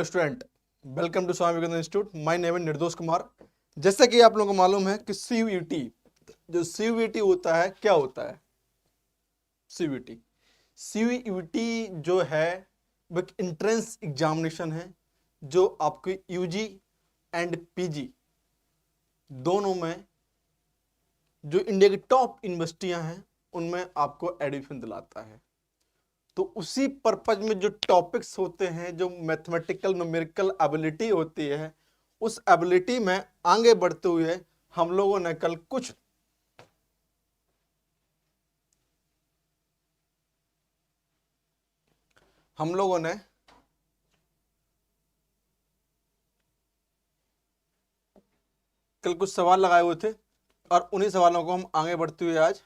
Student, welcome to Swami Vivekananda institute. My name है निर्दोष कुमार। जैसा कि आप लोगों को मालूम है कि सीयूईटी, जो सीयूईटी होता है, क्या होता है सीयूईटी? सीयूईटी जो है वो एक एंट्रेंस एग्जामिनेशन है जो आपके यूजी एंड पीजी दोनों में जो इंडिया की टॉप यूनिवर्सिटियां हैं उनमें आपको एडमिशन दिलाता है। तो उसी पर्पज में जो टॉपिक्स होते हैं, जो मैथमेटिकल न्यूमेरिकल एबिलिटी होती है, उस एबिलिटी में आगे बढ़ते हुए हम लोगों ने कल कुछ सवाल लगाए हुए थे और उन्हीं सवालों को हम आगे बढ़ते हुए आज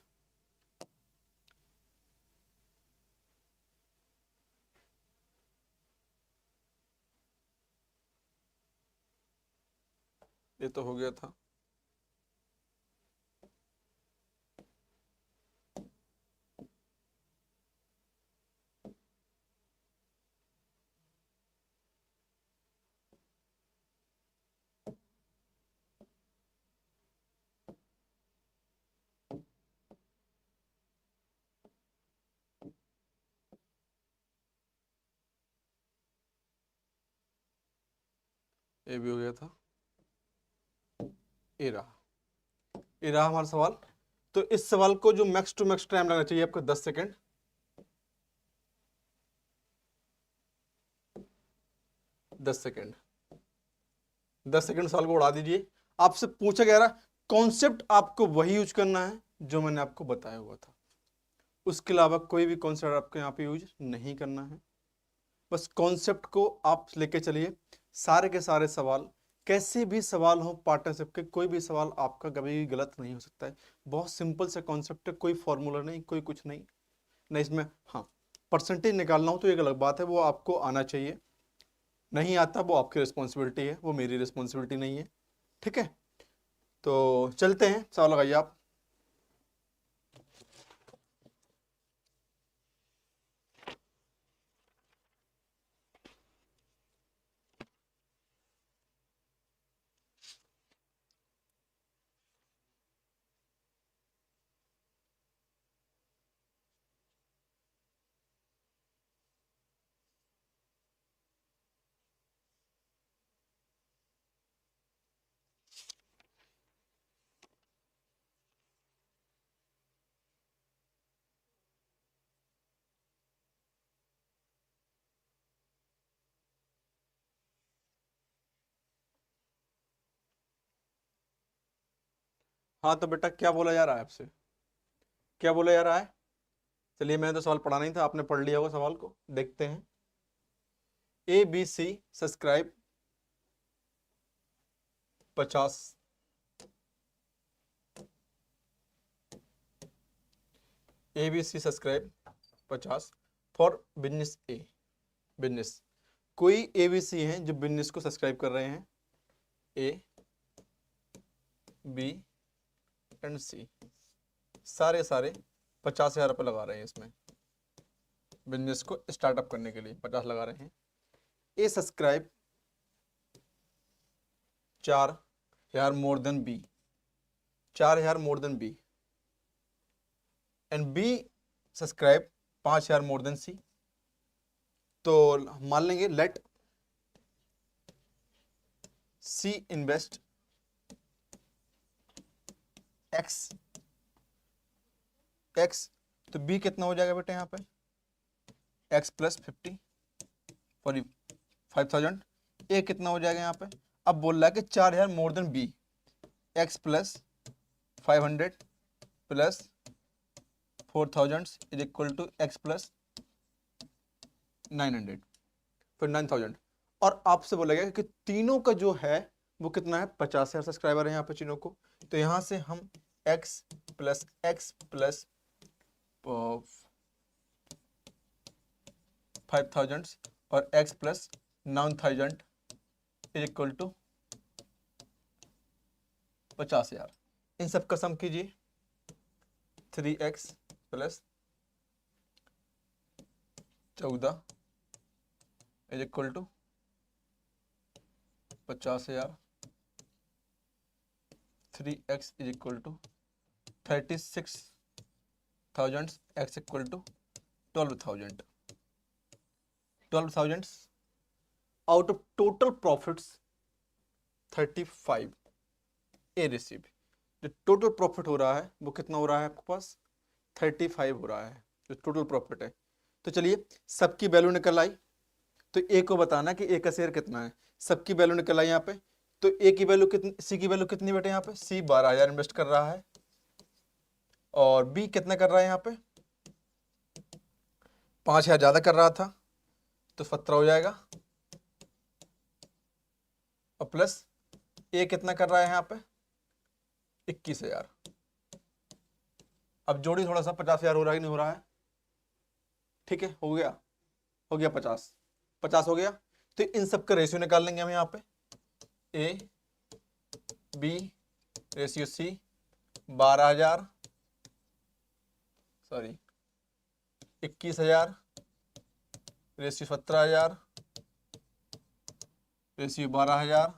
ये तो हो गया था। ये भी हो गया था। ये रहा हमारा सवाल। तो इस सवाल को जो मैक्स टू मैक्स टाइम लगना चाहिए आपको 10 सेकेंड। 10 सेकेंड, 10 सेकेंड सवाल को उड़ा दीजिए। आपसे पूछा गया रहा, कॉन्सेप्ट आपको वही यूज करना है जो मैंने आपको बताया हुआ था। उसके अलावा कोई भी कॉन्सेप्ट आपको यहाँ पे यूज नहीं करना है। बस कॉन्सेप्ट को आप लेके चलिए। सारे के सारे सवाल, कैसे भी सवाल हो पार्टनरशिप के, कोई भी सवाल आपका कभी भी गलत नहीं हो सकता है। बहुत सिंपल सा कॉन्सेप्ट है, कोई फॉर्मूला नहीं, कोई कुछ नहीं। नहीं इसमें, हाँ, परसेंटेज निकालना हो तो एक अलग बात है, वो आपको आना चाहिए। नहीं आता वो आपकी रिस्पॉन्सिबिलिटी है, वो मेरी रिस्पॉन्सिबिलिटी नहीं है। ठीक है, तो चलते हैं, सवाल लगाइए आप। हाँ तो बेटा, क्या बोला जा रहा है आपसे? क्या बोला जा रहा है? चलिए, मैंने तो सवाल पढ़ा नहीं था, आपने पढ़ लिया होगा सवाल को। देखते हैं। A B C subscribe 50। A B C subscribe 50 for business A. Business, कोई ए बी सी हैं जो बिजनेस को सब्सक्राइब कर रहे हैं, ए बी एंड सी। सारे सारे 50,000 रुपये लगा रहे हैं इसमें। बिजनेस को स्टार्टअप करने के लिए 50 लगा रहे हैं। A subscribe 4,000 more than B, 4,000 more than B, and B subscribe 5,000 more than C. तो मान लेंगे let C invest X, X, तो बी कितना हो जाएगा बेटा यहाँ पे? X plus 50 for 5,000। ए कितना हो जाएगा यहाँ पे? अब बोल रहा है कि 4,000 more than B, x plus 500 plus 4,000 is equal to x plus 900, फिर 9,000। और आपसे बोला गया कि तीनों का जो है वो कितना है? 50,000 सब्सक्राइबर है यहाँ पे तीनों को। तो यहाँ से हम x प्लस 5,000 और x plus 9,000 is equal to 50,000। इन सब का सम कीजिए। 3x plus 14 is equal to 50,000, 3x is equal to 36,000, x equal to 12,000। 12,000 out of total profits 35 A receive. जो टोटल प्रॉफिट हो रहा है वो कितना हो रहा है आपके पास? 35 हो रहा है जो टोटल प्रॉफिट है। तो चलिए सबकी वैल्यू निकल आई, तो ए को बताना कि ए का शेयर कितना है। सबकी वैल्यू निकल आई यहाँ पे, तो ए की वैल्यू कितनी, सी की वैल्यू कितनी बेटे यहाँ पे? सी 12,000 इन्वेस्ट कर रहा है, और बी कितना कर रहा है यहाँ पे? 5,000 ज्यादा कर रहा था तो 17 हो जाएगा, और प्लस ए कितना कर रहा है यहाँ पे? 21,000। अब जोड़ी थोड़ा सा 50,000 हो रहा है कि नहीं हो रहा है? ठीक है, हो गया 50 हो गया। तो इन सब का रेशियो निकाल लेंगे हम यहाँ पे, A B ratio C 12,000 sorry 21,000 ratio 17,000 ratio 12,000,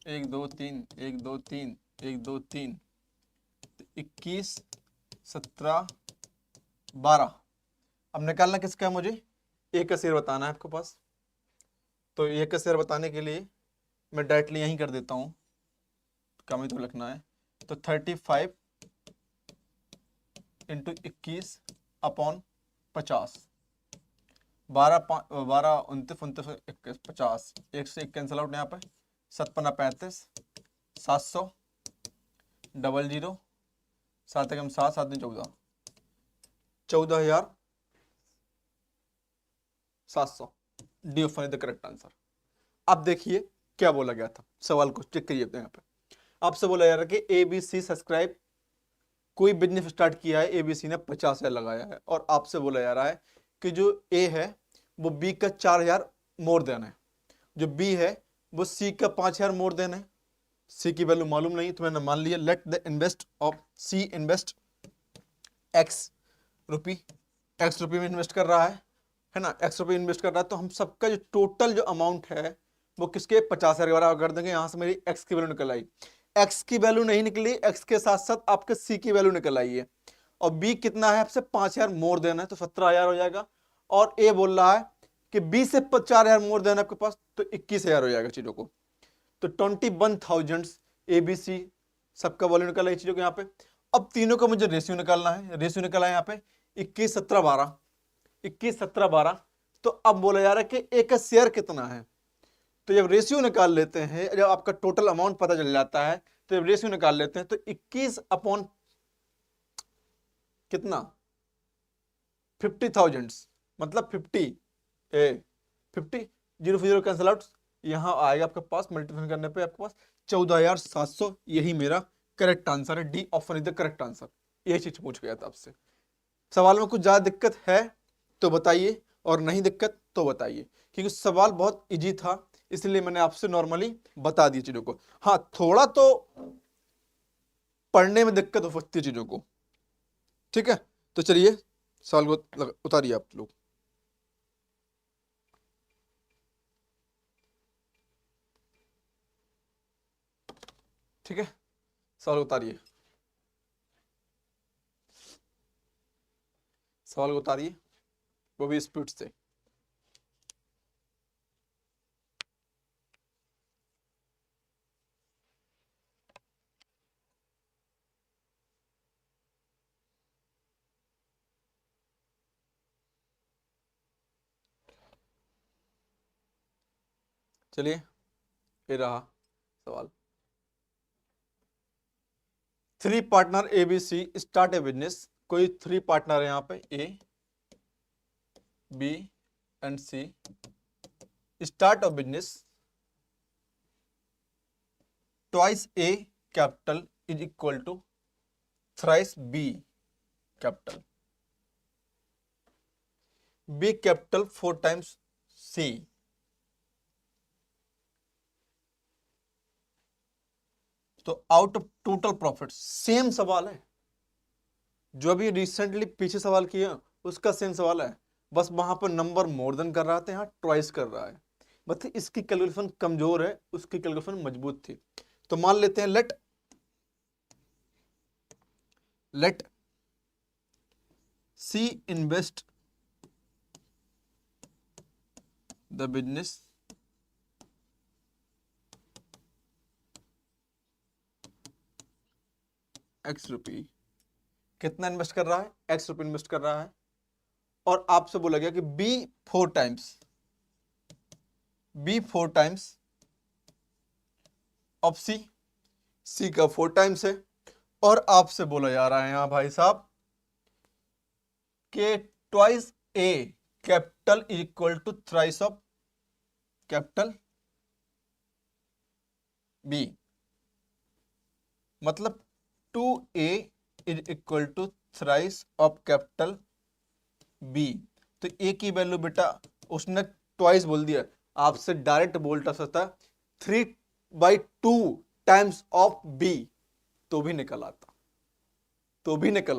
1 2 3 1 2 3 1 2 3 21 17 12। अब निकालना किसका है मुझे? ए का शेयर बताना है आपके पास। तो ए का शेयर बताने के लिए मैं डायरेक्टली यहीं कर देता हूँ, कम ही तो लिखना है। तो 35 इंटू 21 अपॉन 50, 12 12 29 29 21 50, 1 से 1 कैंसिल आउट यहाँ पे, 7 35 700 00 7 एकम 7 7 दिन 14 14,700 D option is the correct answer. अब देखिए क्या बोला गया था, सवाल को चेक करिए यहाँ पे। आपसे बोला जा रहा है कि एबीसी सब्सक्राइब, कोई बिजनेस स्टार्ट किया है, एबीसी ने 50,000 लगाया है, और आपसे बोला जा रहा है कि जो ए है वो बी का 4,000 मोर देना है, जो बी है वो सी का 5,000 मोर देना है। सी की वैल्यू मालूम नहीं तो मैंने मान लिया let the invest of C invest X rupee में इन्वेस्ट कर रहा है ना, एक्स रुपये इन्वेस्ट कर रहा है। तो हम सबका जो टोटल जो अमाउंट है वो किसके 50,000 के बराबर कर देंगे। यहां से मेरी एक्स की वैल्यू निकल आई, एक्स की वैल्यू नहीं निकली, एक्स के साथ साथ आपके सी की वैल्यू निकल आई है, और बी कितना है आपसे 5,000 मोर देना है तो 17,000 हो जाएगा, और ए बोल रहा है कि बी से 4,000 मोर देना है आपके पास तो 21,000 हो जाएगा चीजों को। तो 21,000 एबीसी सबका वैल्यू निकल आई चीजों को यहाँ पे। अब तीनों का मुझे रेशियो निकालना है, रेशियो निकला है यहाँ पे 21 17 12 21 17 12। तो अब बोला जा रहा है कि ए का शेयर कितना है, तो जब रेशियो निकाल लेते हैं, जब आपका टोटल अमाउंट पता चल जाता है तो जब रेशियो निकाल लेते हैं तो 21 अपॉन कितना 50,000 मतलब 50 ए 50 0 0 कैंसिल आउट, यहां आएगा आपके पास मल्टीप्लिकेशन करने पे आपके पास 14,700। यही मेरा करेक्ट आंसर है, D option is the correct answer. यही चीज पूछ गया था आपसे। सवाल में कुछ ज्यादा दिक्कत है तो बताइए, और नहीं दिक्कत तो बताइए, क्योंकि सवाल बहुत इजी था इसलिए मैंने आपसे नॉर्मली बता दी चीजों को। हाँ थोड़ा तो पढ़ने में दिक्कत हो सकती है चीजों को, ठीक है। तो चलिए सवाल को उतारिए आप लोग। ठीक है, सवाल उतारिए, सवाल को उतारिए, वो भी स्पीड से। चलिए ये रहा सवाल। 3 partner A B C start a business. कोई 3 पार्टनर है यहाँ पे A B and C, start a business, twice A capital is equal to thrice B capital, B capital 4 times C. तो out of total profit, same सवाल है जो अभी recently पीछे सवाल किया उसका सेम सवाल है, बस वहां पर नंबर मोर देन कर रहा था, यहाँ ट्वाइस कर रहा है। मतलब इसकी कैलकुलेशन कमजोर है, उसकी कैलकुलेशन मजबूत थी। तो मान लेते हैं let C invest the business X rupee. कितना इन्वेस्ट कर रहा है? एक्स रुपये इन्वेस्ट कर रहा है। और आपसे बोला गया कि बी 4 टाइम्स ऑफ सी का 4 टाइम्स है। और आपसे बोला जा रहा है यहां भाई साहब के twice A capital is equal to thrice of capital B, मतलब 2A is equal to thrice of capital B. तो ए की वैल्यू बेटा उसने ट्वाइस बोल दिया, आपसे डायरेक्ट बोलता सकता 3/2 टाइम्स ऑफ बी, तो भी निकल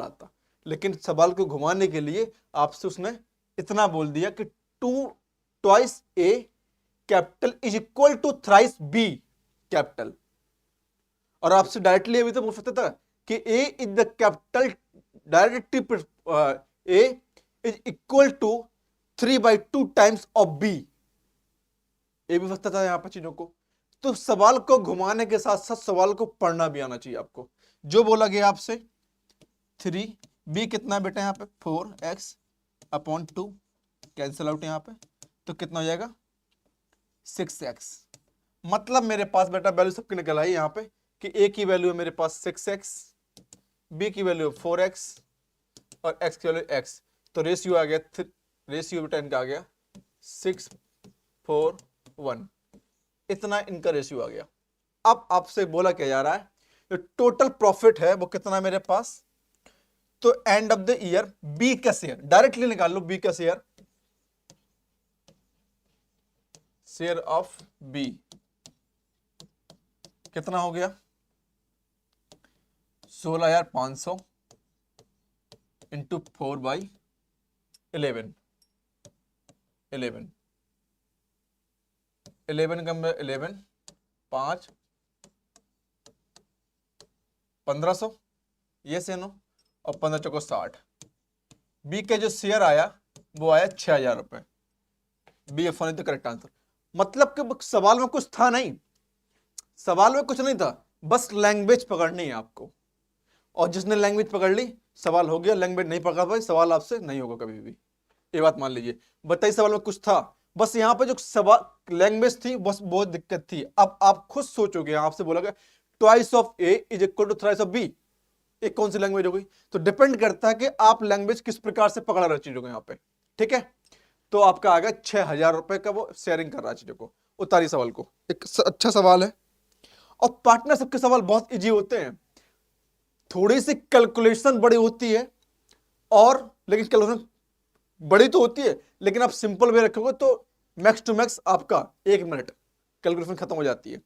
आता। लेकिन सवाल को घुमाने के लिए आपसे उसने इतना बोल दिया कि 2 A capital is equal to thrice B capital. और आपसे डायरेक्टली अभी तो पूछ सकता था कि A is the capital directly A is equal to 3/2 times of B, ये भी सकता था यहां पर चीजों को। तो सवाल को घुमाने के साथ साथ सवाल को पढ़ना भी आना चाहिए आपको। जो बोला गया आपसे 3b कितना बेटा यहाँ पे 4x/2 कैंसिल आउट यहाँ पे, तो कितना हो जाएगा 6x। मतलब मेरे पास बेटा वैल्यू सबकी निकल आई यहाँ पे कि a की वैल्यू है मेरे पास 6x, b की वैल्यू 4x और x की वैल्यू x। तो रेशियो आ गया, रेशियो बेटा इनका आ गया 6:4:1, इतना इनका रेशियो आ गया। अब आपसे बोला क्या जा रहा है, जो टोटल प्रॉफिट है वो कितना है मेरे पास, तो end of the year B का शेयर डायरेक्टली निकाल लो, बी का शेयर ऑफ बी कितना हो गया 16,500 इंटू 4/11, 11 का 11 5 1500 ये से नो, और 15 चौको 60। बी का जो शेयर आया वो आया 6,000 रुपए। B F one correct answer. मतलब कि सवाल में कुछ था नहीं, सवाल में कुछ नहीं था, बस लैंग्वेज पकड़नी है आपको। और जिसने लैंग्वेज पकड़ ली सवाल हो गया, लैंग्वेज नहीं पकड़ पाई सवाल आपसे नहीं होगा कभी भी, ये बात मान लीजिए। बताइए सवाल में कुछ था, बस यहाँ पे जो सवाल लैंग्वेज थी बस बहुत दिक्कत थी। अब आप खुद सोचोगे, आपसे बोला गया twice of A is equal to thrice of B, एक कौन सी लैंग्वेज हो गई। तो डिपेंड करता है कि आप लैंग्वेज किस प्रकार से पकड़ रहे चीजों को यहाँ पे, ठीक है। तो आपका आ गया 6,000 रुपए का वो शेयरिंग कर रहा है चीजों को। उतारी सवाल को, एक अच्छा सवाल है। और पार्टनरशिप के सवाल बहुत इजी होते हैं, थोड़ी सी कैलकुलेशन बड़ी होती है, और लेकिन कैलकुलेशन बड़ी तो होती है, लेकिन आप सिंपल वे रखोगे तो मैक्स टू मैक्स आपका 1 मिनट कैलकुलेशन खत्म हो जाती है।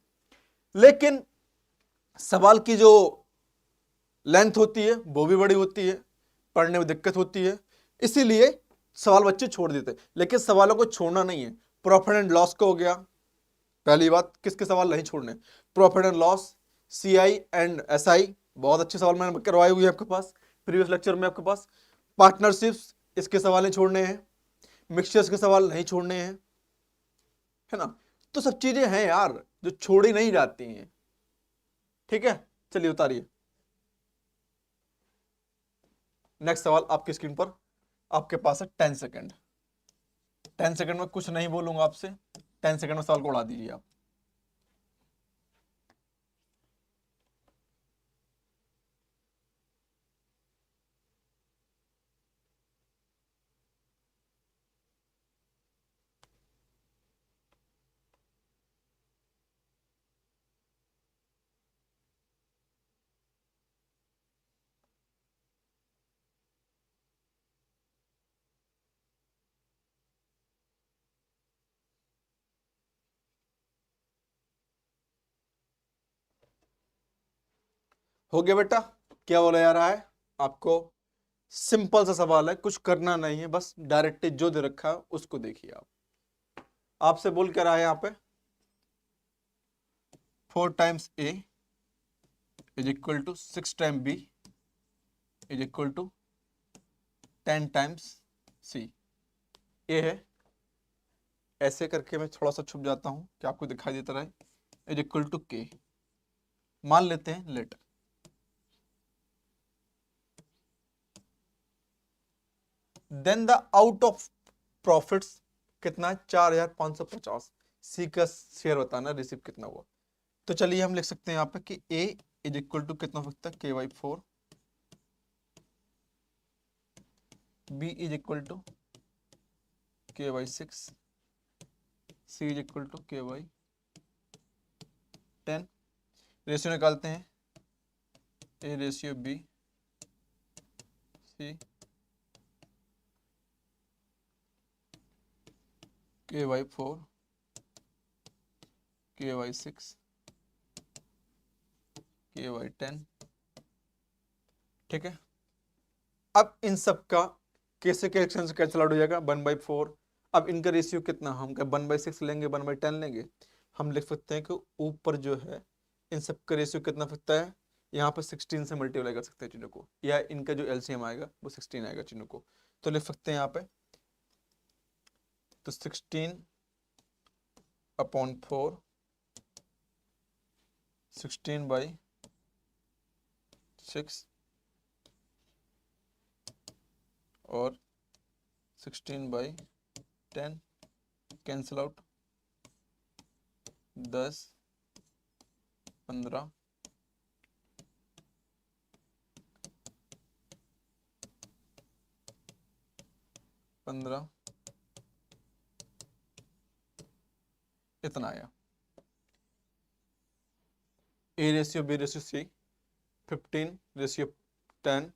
लेकिन सवाल की जो लेंथ होती है वो भी बड़ी होती है, पढ़ने में दिक्कत होती है, इसीलिए सवाल बच्चे छोड़ देते हैं। लेकिन सवालों को छोड़ना नहीं है। प्रॉफिट एंड लॉस का हो गया, पहली बात किसके सवाल नहीं छोड़ने, profit and loss, CI and SI, बहुत अच्छे सवाल मैंने करवाए हुए हैं आपके पास प्रीवियस लेक्चर में आपके पास। पार्टनरशिप्स, इसके सवाल नहीं छोड़ने हैं, मिक्सचर्स के सवाल नहीं छोड़ने हैं, है ना। तो सब चीजें हैं यार जो छोड़ी नहीं जाती हैं, ठीक है। चलिए उतारिए नेक्स्ट सवाल आपकी स्क्रीन पर। आपके पास है 10 सेकंड, 10 सेकंड में कुछ नहीं बोलूंगा आपसे, 10 सेकंड में सवाल को उड़ा दीजिए आप। हो गया बेटा, क्या बोला जा रहा है आपको, सिंपल सा सवाल है, कुछ करना नहीं है, बस डायरेक्टली जो दे रखा है उसको देखिए आप। आपसे बोल क्या रहा है यहाँ पे, 4 times A is equal to 6 time B is equal to 10 times C। ये है, ऐसे करके मैं थोड़ा सा छुप जाता हूं कि आपको दिखाई देता रहे, इज इक्वल टू K। मान लेते हैं let, then the out of profits कितना है, 4550। सी का शेयर बताना रिसीव कितना हुआ। तो चलिए हम लिख सकते हैं यहाँ पे कि ए इज इक्वल टू कितना हो सकता है, KY4, B is equal to KY6, C is equal to KY10। Ratio निकालते हैं, ए ratio B C KY4 KY6 KY10। ठीक है, अब इन सब का कैसे कैसे कैंसिल आउट हो जाएगा, 1/4। अब इनका रेशियो कितना, हम क्या 1/6 लेंगे, 1/10 लेंगे। हम लिख सकते हैं कि ऊपर जो है इन सब का रेशियो कितना सकता है, यहाँ पर 16 से मल्टीप्लाई कर सकते हैं चीज़ों को, या इनका जो एलसीएम आएगा वो 16 आएगा चीज़ों को। तो लिख सकते हैं यहाँ पे, तो 16/4, 16/6 और 16/10 कैंसिल आउट, 10, 15, 15, इतना आया। A ratio B ratio C 15 ratio 10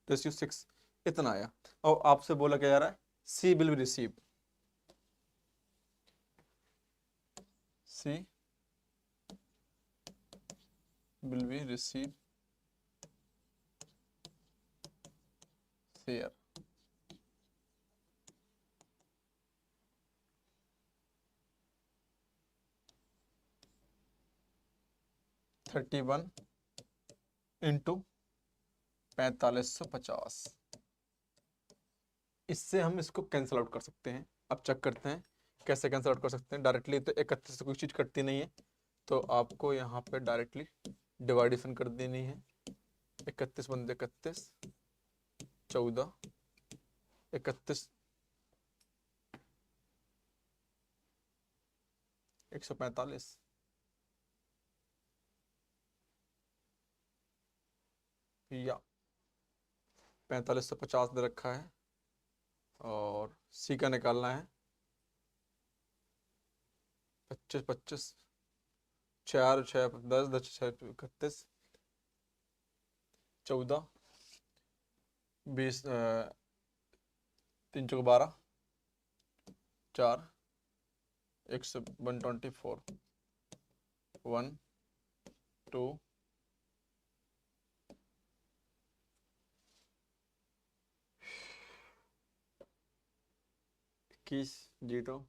ratio 6, इतना आया। और आपसे बोला क्या जा रहा है, C will be receive, C will be receive share. Thirty one into 4550। इससे हम इसको कैंसिल आउट कर सकते हैं। अब चेक करते हैं कैसे कैंसिल आउट कर सकते हैं। डायरेक्टली तो 31 से कोई चीज़ कटती नहीं है, तो आपको यहाँ पे डायरेक्टली डिवाइडेशन कर देनी है। 31 बंदे 31, 14, 31, 145, या 45 से 50 दे रखा है, और सी का निकालना है 25, 25, 4, 6, 10, 10, 6, 31, 14, 20, 3 चौक 12, 4, 124, 1, 2, 21, 0,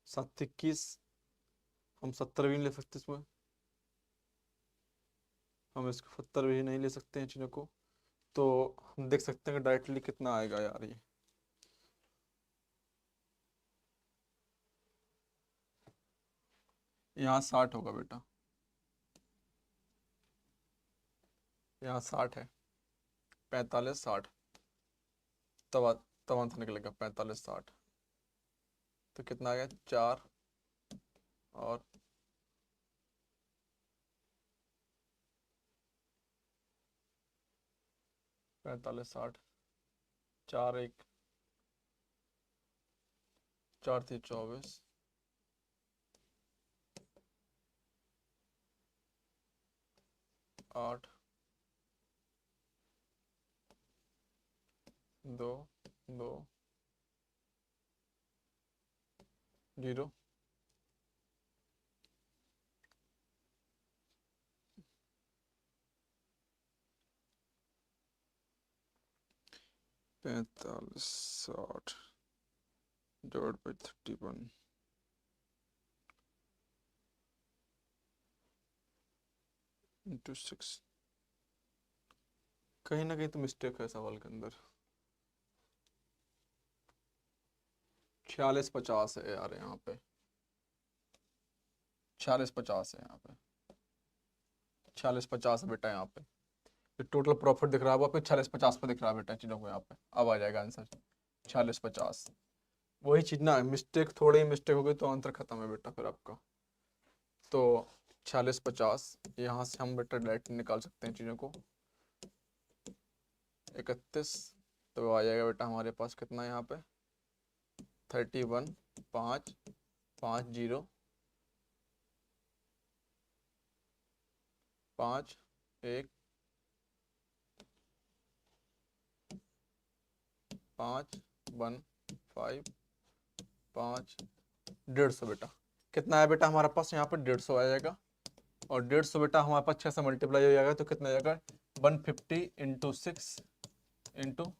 7, 21। हम 70 भी नहीं ले सकते इसमें, हम इसको 70 भी नहीं ले सकते हैं चीज़ों को। तो हम देख सकते हैं कि डायरेक्टली कितना आएगा यार ये, यहाँ 60 होगा बेटा, यहाँ 60 है, 45, 60, तब तब आंसर निकलेगा 45, 60। तो कितना आ गया, 4 और 45, 60, 4, 1, 4 थी 24, 8, 2, 2, 0, 45 60 / 31 × 6। कहीं ना कहीं तो मिस्टेक है सवाल के अंदर। 46 50 है यार, यहाँ पे 46 50 है, यहाँ पे 46 50 है बेटा। यहाँ पे जो टोटल प्रॉफिट दिख रहा है वो आपको 46 50 पे दिख रहा है बेटा चीज़ों को। यहाँ पे अब आ जाएगा आंसर 46 50। वही चीज ना, मिस्टेक थोड़ी मिस्टेक हो गई तो आंसर खत्म है बेटा फिर आपका। तो 46 50 यहाँ से हम बेटा डायरेक्ट निकाल सकते हैं चीज़ों को। 31 तो आ जाएगा बेटा हमारे पास कितना यहाँ पे 31 5 5 0 5 1 5 1 5 5 150 बेटा। कितना है बेटा हमारे पास यहाँ पे 150 आ जाएगा। और 150 बेटा हमारे पास 6 से मल्टीप्लाई हो जाएगा तो कितना आ जाएगा 150 × 6 ×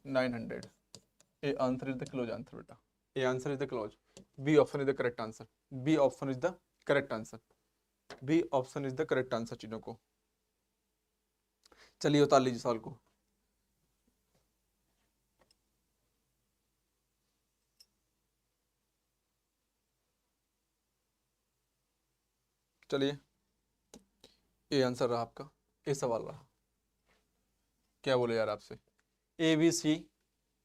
900। A answer is the close answer बेटा। A answer is the close. B option is the correct answer. B option is the correct answer. B option is the correct answer चीजों को। चलिए उतार लीजिए सवाल को। चलिए ए आंसर रहा आपका, ए सवाल रहा। क्या बोले यार आपसे, A B C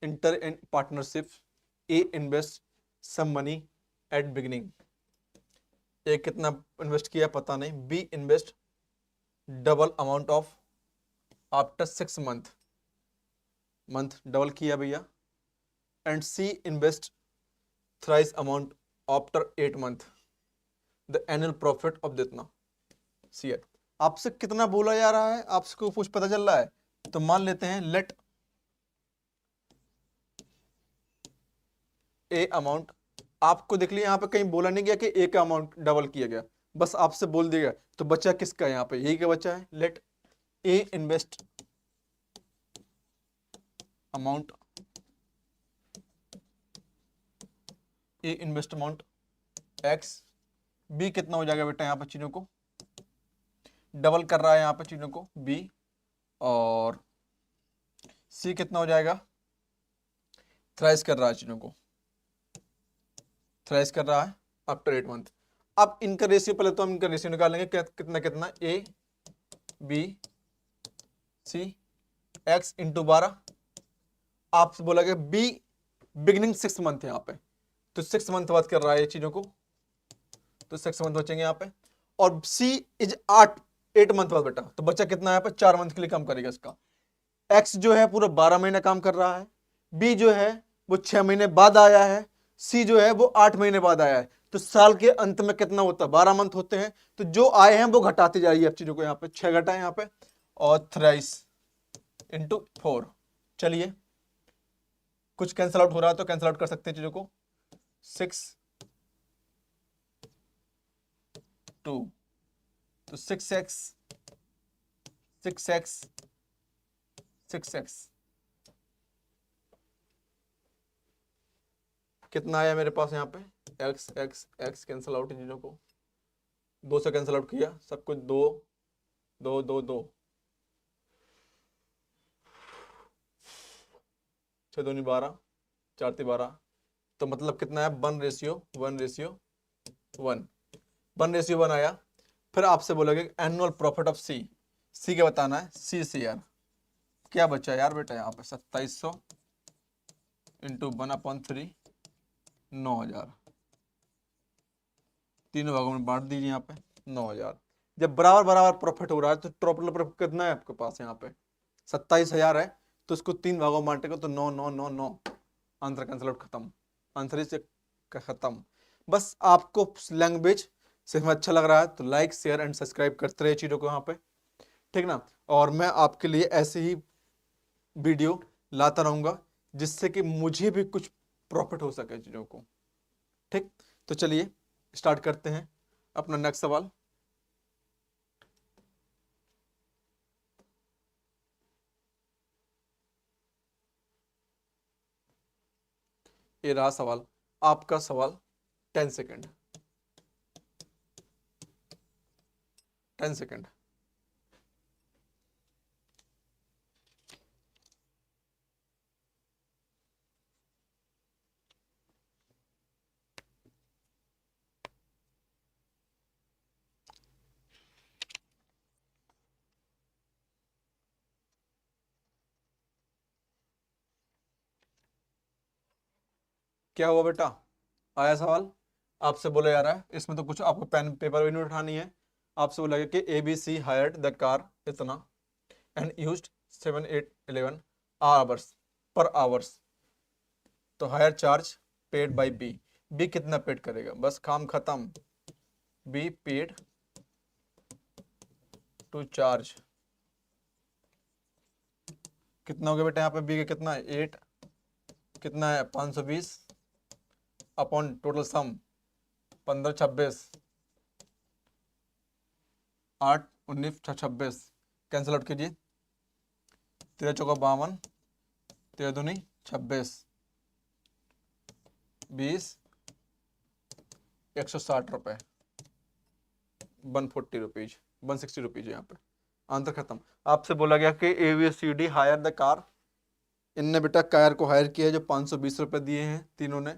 enter in partnership, A invest some money at beginning. A कितना इन्वेस्ट किया पता नहीं, B invest double amount of after 6 month double किया भैया, and C invest thrice amount after 8 month, the annual profit of दितना C है। आपसे कितना बोला जा रहा है आपसे को कुछ पता चल रहा है तो मान लेते हैं लेट ए अमाउंट। आपको देख लिया यहाँ पे कहीं बोला नहीं गया कि ए का अमाउंट डबल किया गया, बस आपसे बोल दिया गया। तो बच्चा किसका यहाँ पे, यही का बच्चा है। लेट ए इन्वेस्ट अमाउंट, ए इन्वेस्ट अमाउंट एक्स, बी कितना हो जाएगा बेटा यहाँ पर चीजों को डबल कर रहा है यहाँ पे चीजों को बी, और सी कितना हो जाएगा थ्राइस कर रहा है चीजों को, थ्राइस कर रहा है आफ्टर 8 मंथ। अब इनका रेशियो पहले तो हम इनका रेशियो निकालेंगे कितना कितना A B C x into 12। आपसे बोला गया बी बिगिनिंग 6 मंथ है यहाँ पे, तो 6 मंथ बात कर रहा है ये चीजों को, तो 6 मंथ बचेंगे यहाँ पे। और सी इज 8 मंथ बाद बेटा, तो बच्चा कितना है यहाँ पे 4 मंथ के लिए काम करेगा इसका। एक्स जो है पूरा 12 महीने काम कर रहा है, बी जो है वो 6 महीने बाद आया है, सी जो है वो 8 महीने बाद आया है। तो साल के अंत में कितना होता है 12 मंथ होते हैं, तो जो आए हैं वो घटाते जाइए आप चीजों को। यहाँ पे 6 घटाए यहाँ पे, और थ्राइस इंटू 4। चलिए कुछ कैंसिल आउट हो रहा है तो कैंसिल आउट कर सकते हैं चीजों को। 6 2 तो 6x 6x 6x कितना आया मेरे पास यहाँ पे x x x cancel out चीजों को 2 से कैंसिल आउट किया सब कुछ 2 2 2 2 6 2 12 4 3 12, तो मतलब कितना है 1:1 आया। फिर आपसे बोलोगे एनुअल प्रॉफिट ऑफ सी, सी क्या बताना है सी यार क्या बचा यार बेटा यहाँ पे 2700 इंटू 1/3 9000, तीनों भागों में बांट दीजिए यहाँ पे 9000। जब बराबर बराबर प्रॉफिट हो रहा है तो टोटल प्रॉफिट कितना है आपके पास यहाँ पे 27,000 है, तो इसको 3 भागों में बांटेगा तो 9 9 9 9, आंसर कैंसिल आउट खत्म, आंसर इस खत्म। बस आपको लैंग्वेज से हमें अच्छा लग रहा है तो लाइक शेयर एंड सब्सक्राइब करते रहे चीजों को यहाँ पे, ठीक ना। और मैं आपके लिए ऐसे ही वीडियो लाता रहूंगा जिससे कि मुझे भी कुछ प्रॉफिट हो सके चीजों को, ठीक। तो चलिए स्टार्ट करते हैं अपना नेक्स्ट सवाल। ये रहा सवाल, आपका सवाल 10 सेकेंड, 10 सेकेंड। क्या हुआ बेटा, आया सवाल? आपसे बोला जा रहा है, इसमें तो कुछ आपको पेन पेपर भी नहीं उठानी है। आपसे बोला गया कि ABC हायर्ड द कार इतना एंड यूज्ड 7 8 11 आवर्स पर आवर्स, तो hire charge paid by B. B कितना पेड करेगा? बस काम खत्म। बी पेड टू चार्ज कितना हो गया बेटा? यहाँ पे बी का कितना है? 8, कितना है? 520 upon total sum 15 26 8 19 26, cancel out कीजिए। 13 चौका 52, 13 दूनी 26, 20 160 रुपये, 140 रुपीज, 160 रुपीज यहाँ पे। आंसर खत्म। आपसे बोला गया कि ABCD हायर द कार, इनने बेटा कार को हायर किया है जो 520 रुपये दिए हैं तीनों ने।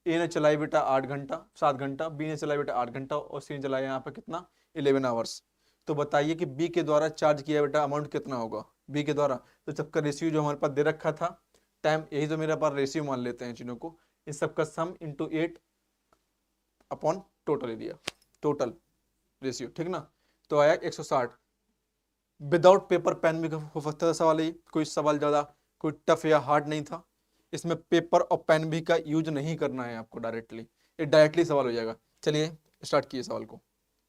ए ने चलाई बेटा 8 घंटा 7 घंटा, बी ने चलाई बेटा 8 घंटा और सी ने चलाया यहाँ पे कितना? 11 आवर्स। तो बताइए कि बी के द्वारा चार्ज किया बेटा अमाउंट कितना होगा बी के द्वारा? तो सबका रेशियो जो हमारे पास दे रखा था टाइम, यही तो मेरे पास रेशियो मान लेते हैं चीज़ों को, इस सबका sum into 8 upon total area, total ratio, ठीक ना? तो आया 160। विदाउट पेपर पेन भी हो सकता था सवाल, ये कोई सवाल ज़्यादा कोई टफ या हार्ड नहीं था। इसमें पेपर और पेन भी का यूज नहीं करना है आपको डायरेक्टली, ये डायरेक्टली सवाल हो जाएगा। चलिए स्टार्ट किए सवाल को।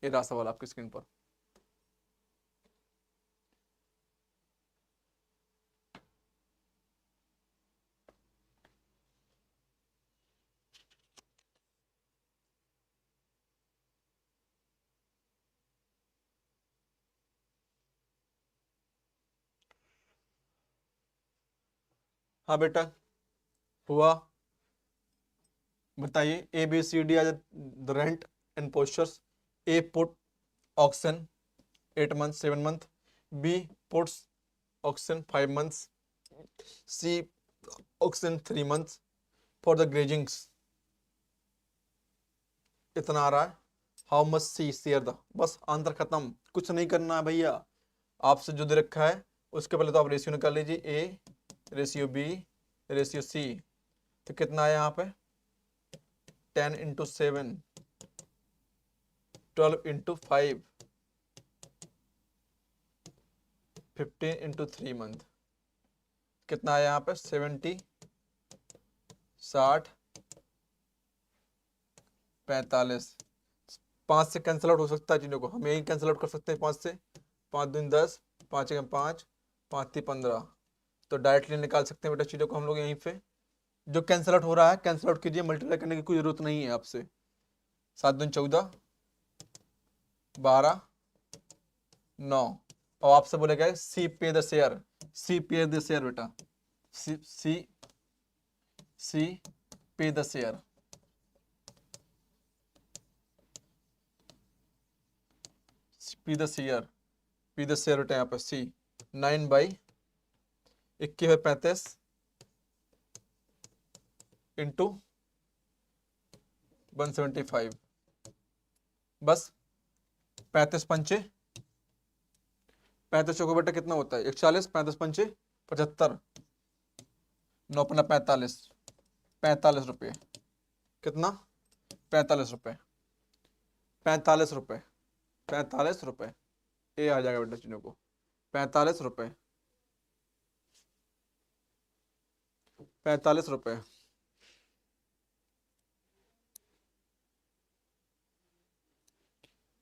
ये रहा सवाल आपकी स्क्रीन पर। हाँ बेटा हुआ, बताइए। ABCD are the rent and postures. A put auction 8 months 7 month, B puts auction 5 months, C auction 3 months for the grazings। इतना आ रहा है। How much C share the, बस आंसर खत्म, कुछ नहीं करना है भैया। आपसे जो दे रखा है उसके पहले तो आप रेशियो निकाल लीजिए, A ratio B ratio C. तो कितना है यहाँ पे? 10 इंटू 7, 12 इंटू 5, 15 इंटू 3 मंथ। कितना है यहाँ पे? 70 60 45। 5 से कैंसिल आउट हो सकता है चीज़ों को, हम यही कैंसिल आउट कर सकते हैं 5 से। 5 दूनी 10, 5 एक 5, 5 3 15। तो डायरेक्टली निकाल सकते हैं बेटा चीज़ों को हम लोग यहीं पे। जो कैंसिल आउट हो रहा है कैंसिल आउट कीजिए, मल्टीप्लाई करने की कोई जरूरत नहीं है आपसे। 7 दूनी 14, 12 9। और आपसे बोलेगा सी पे द शेयर, सी पे द शेयर बेटा, सी सी सी पे the share. P the share, P the share बेटा यहाँ पे सी। 9/21/35 इंटू 175, बस 35 पंचे 35 चौको बेटा कितना होता है? 140, 35 पंचे 75, 9 पन्ना 45, 45 रुपये। कितना? 45 रुपये, 45 रुपये, 45 रुपये। ये आ जाएगा बेटा चीज़ों को, 45 रुपये, 45 रुपये।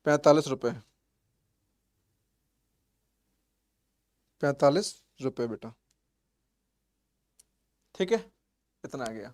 45 रुपये, 45 रुपये बेटा, ठीक है? इतना आ गया।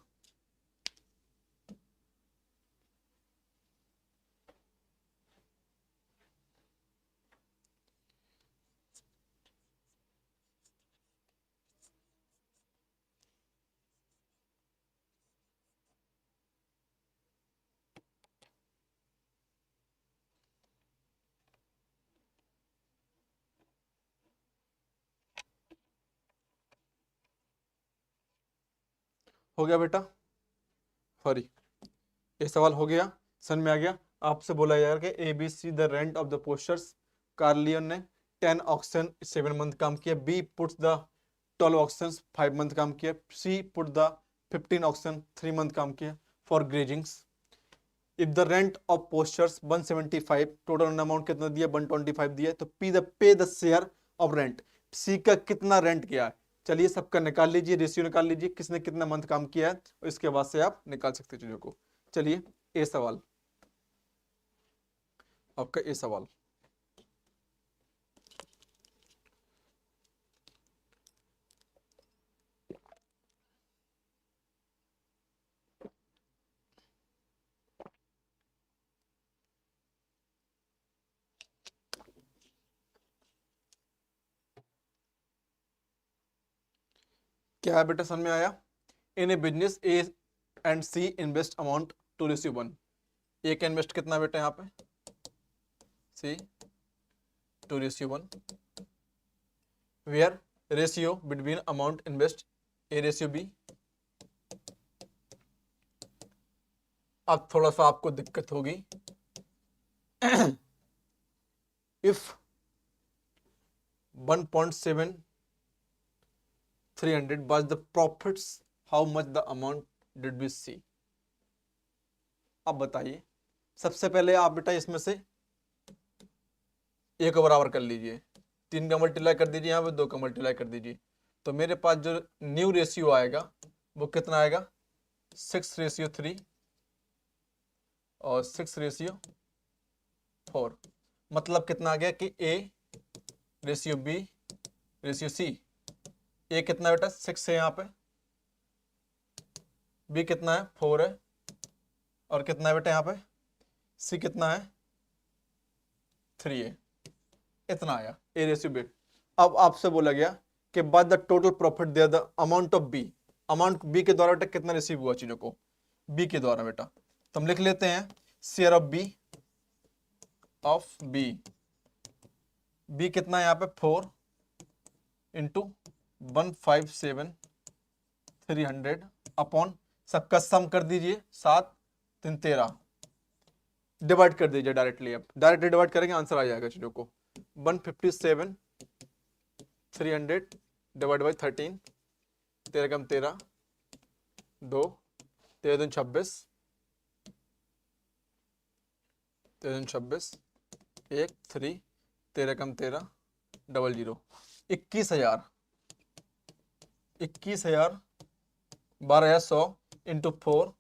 हो गया बेटा, सॉरी, ये सवाल हो गया, समझ में आ गया। आपसे बोला यार कि A B C the rent of the pastures, कार्लियन ने 10 ऑक्शन 7 मंथ काम किया, B puts the 12 oxen 5 month काम किया, C put the 15 oxen 3 month काम किया for grazings. If the rent of pastures 175, total amount कितना दिया 125 दिया, तो pay the share of rent, C का कितना रेंट किया है। चलिए सबका निकाल लीजिए, रेशियो निकाल लीजिए, किसने कितना मंथ काम किया है, और इसके बाद से आप निकाल सकते चीजों को। चलिए ए सवाल, आपका ए सवाल, क्या है बेटा, समझ में आया। In a business A and C invest amount to receive 1, A का इन्वेस्ट कितना बेटा यहाँ पे, C to receive 1, where ratio between amount invest A ratio B. अब थोड़ा सा आपको दिक्कत होगी, if 1.7 300 was the profits, how much the amount did we see। अब बताइए, सबसे पहले आप बेटा इसमें से ए को बराबर कर लीजिए, 3 का मल्टीप्लाई कर दीजिए, यहाँ पे 2 का मल्टीप्लाई कर दीजिए, तो मेरे पास जो न्यू रेशियो आएगा वो कितना आएगा, 6:3 और 6:4। मतलब कितना आ गया कि A ratio B ratio C, A कितना बेटा 6 है, यहाँ पे बी कितना है 4 है, और कितना है बेटा यहाँ पे सी कितना है 3 है, इतना आया ए रेशियो बी। अब आपसे बोला गया कि बाद the total profit they the amount of B, amount B के द्वारा बेटा कितना रिसीव हुआ चीजों को, बी के द्वारा बेटा, तो हम लिख लेते हैं शेयर ऑफ बी, बी कितना है यहाँ पे 4 इंटू 157 300 अपॉन, सबका सम कर दीजिए, 7 3 13, डिवाइड कर दीजिए डायरेक्टली, अब डायरेक्टली डिवाइड करेंगे आंसर आ जाएगा चीजों को, 157 300 डिवाइड बाई 13, 13 कम 13 2 13 दूनी 26 13 दूनी 26 1 3 13 कम 13 00 21,000 12,100 into 4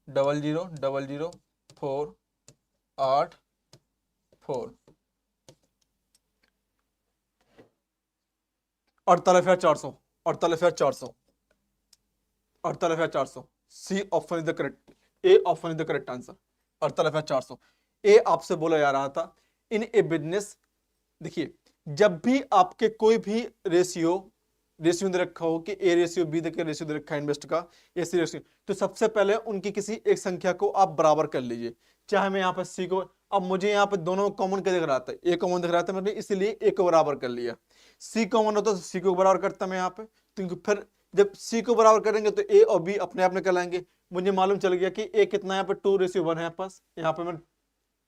00 00 4 8 4 48,400 48,400 48,400, C option is the correct, A option is the correct answer 48,400। ए आपसे बोला जा रहा था इन ए बिजनेस, देखिए जब भी आपके कोई भी रेशियो दे रखा हो कि ए रेशियो बी देकर रेशियो दे रखा है इन्वेस्ट का, ए सी रेशियो, तो सबसे पहले उनकी किसी एक संख्या को आप बराबर कर लीजिए, चाहे मैं यहाँ पर सी को, अब मुझे यहाँ पे दोनों कॉमन क्या दिख रहा था, ए कॉमन दिख रहा था, मैंने इसलिए ए को बराबर कर लिया, सी कॉमन होता तो सी को बराबर करता मैं यहाँ पे, क्योंकि फिर जब सी को बराबर करेंगे तो ए और बी अपने आप निकल आएंगे। मुझे मालूम चल गया कि ए कितना यहाँ पे 2:1 है, पास यहाँ पे मैं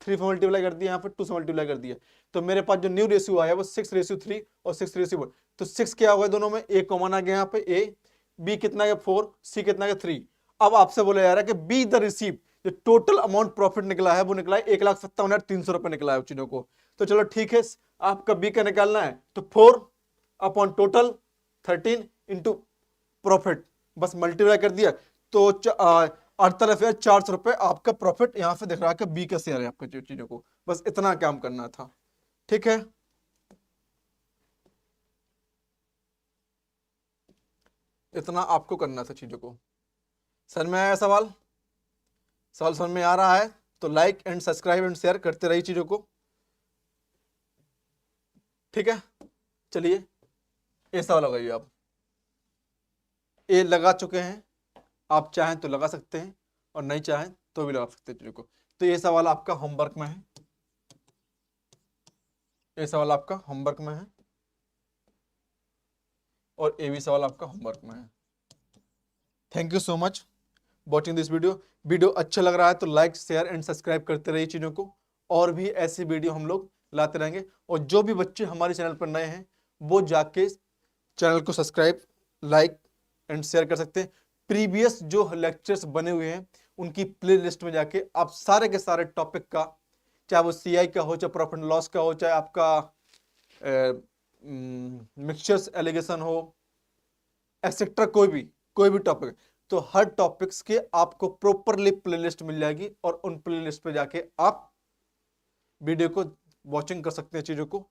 3 से मल्टीप्लाई कर दिया, यहाँ पे 2 से मल्टीप्लाई कर दिया, तो मेरे पास जो न्यू रेशियो आया वो 6:3 और 6:1, तो 6 क्या होगा दोनों में, ए कॉमन आ गया यहाँ पे, ए बी कितना है 4, सी कितना है 3। अब आपसे बोला जा रहा है कि बी द रिसीव, जो टोटल अमाउंट प्रॉफिट निकला है वो निकला है 1,57,300 रुपए निकला है चीजों को। तो चलो ठीक है, आपका बी का निकालना है तो 4 अपॉन टोटल 13 इंटू प्रॉफिट, बस मल्टीप्लाई कर दिया, तो 48,400 रुपए आपका प्रॉफिट यहां से दिख रहा है कि बी का शेयर है आपका चीजों को, बस इतना काम करना था। ठीक है, इतना आपको करना था चीजों को। समझ में आया सवाल समझ में आ रहा है तो like and subscribe and share करते रहिए चीजों को। ठीक है, चलिए ये सवाल लगाइए आप, ए लगा चुके हैं, आप चाहें तो लगा सकते हैं और नहीं चाहें तो भी लगा सकते हैं चीजों को। तो ये सवाल आपका होमवर्क में है, ये सवाल आपका होमवर्क में है, और ये भी सवाल आपका होमवर्क में है। Thank you so much watching this video अच्छा लग रहा है तो लाइक शेयर एंड सब्सक्राइब करते रहिए चीज़ों को, और भी ऐसी वीडियो हम लोग लाते रहेंगे। और जो भी बच्चे हमारे चैनल पर नए हैं वो जाके चैनल को सब्सक्राइब, लाइक एंड शेयर कर सकते हैं। प्रीवियस जो लेक्चर्स बने हुए हैं उनकी प्लेलिस्ट में जाके आप सारे के सारे टॉपिक का, चाहे वो सीआई का हो, चाहे प्रॉफिट एंड लॉस का हो, चाहे आपका मिक्सचर्स एलिगेशन हो, एक्सेट्रा, कोई भी टॉपिक, तो हर टॉपिक्स के आपको प्रॉपरली प्लेलिस्ट मिल जाएगी, और उन प्लेलिस्ट पे जाके आप वीडियो को वॉचिंग कर सकते हैं चीज़ों को।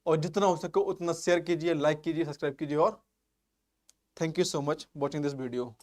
और जितना हो सके उतना शेयर कीजिए, लाइक कीजिए, सब्सक्राइब कीजिए, और thank you so much watching this video.